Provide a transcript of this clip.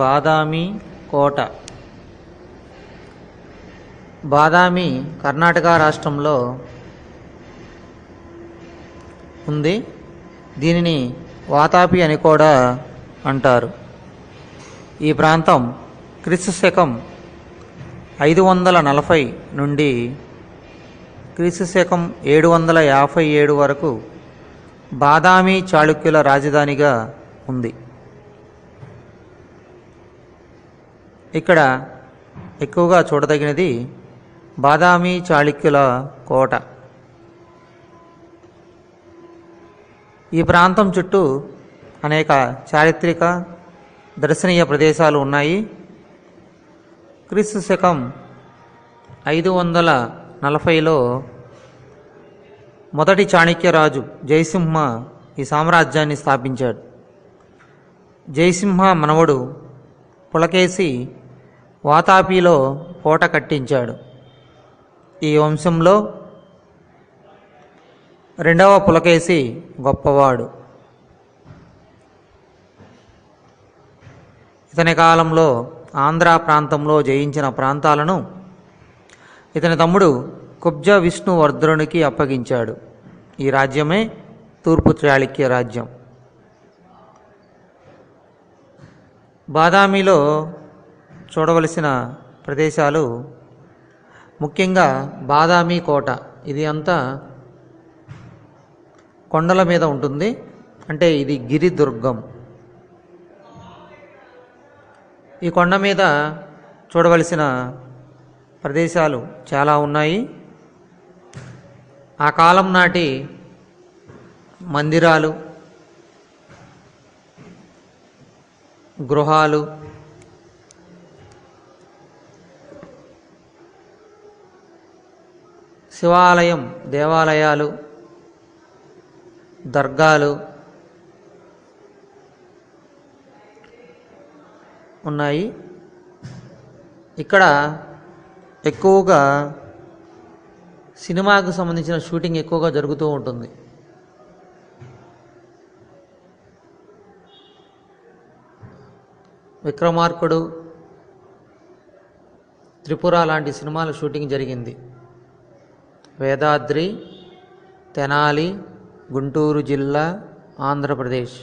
బాదామి కోట. బాదామి కర్ణాటక రాష్ట్రంలో ఉంది. దీనిని వాతాపి అని కూడా అంటారు. ఈ ప్రాంతం క్రీస్తు శకం 540 నుండి క్రీస్తు శకం 757 వరకు బాదామి చాళుక్యుల రాజధానిగా ఉంది. ఇక్కడ ఎక్కువగా చూడదగినది బాదామి చాళుక్యుల కోట. ఈ ప్రాంతం చుట్టూ అనేక చారిత్రక దర్శనీయ ప్రదేశాలు ఉన్నాయి. క్రీస్తు శకం 540లో మొదటి చాణక్యరాజు జయసింహ ఈ సామ్రాజ్యాన్ని స్థాపించాడు. జయసింహ మనవడు పులకేశి వాతాపిలో కోట కట్టించాడు. ఈ వంశంలో రెండవ పులకేశి గొప్పవాడు. ఇతని కాలంలో ఆంధ్ర ప్రాంతంలో జయించిన ప్రాంతాలను ఇతని తమ్ముడు కుబ్జ విష్ణువర్ధనునికి అప్పగించాడు. ఈ రాజ్యమే తూర్పు చాళుక్య రాజ్యం. బాదామిలో చూడవలసిన ప్రదేశాలు ముఖ్యంగా బాదామి కోట. ఇది అంతా కొండల మీద ఉంటుంది. అంటే ఇది గిరిదుర్గం. ఈ కొండ మీద చూడవలసిన ప్రదేశాలు చాలా ఉన్నాయి. ఆ కాలం నాటి మందిరాలు, గృహాలు, శివాలయం, దేవాలయాలు, దర్గాలు ఉన్నాయి. ఇక్కడ ఎక్కువగా సినిమాకు సంబంధించిన షూటింగ్ ఎక్కువగా జరుగుతూ ఉంటుంది. విక్రమార్కుడు, త్రిపుర లాంటి సినిమాల షూటింగ్ జరిగింది. వేదాద్రి, తెనాలి, గుంటూరు జిల్లా, ఆంధ్రప్రదేశ్.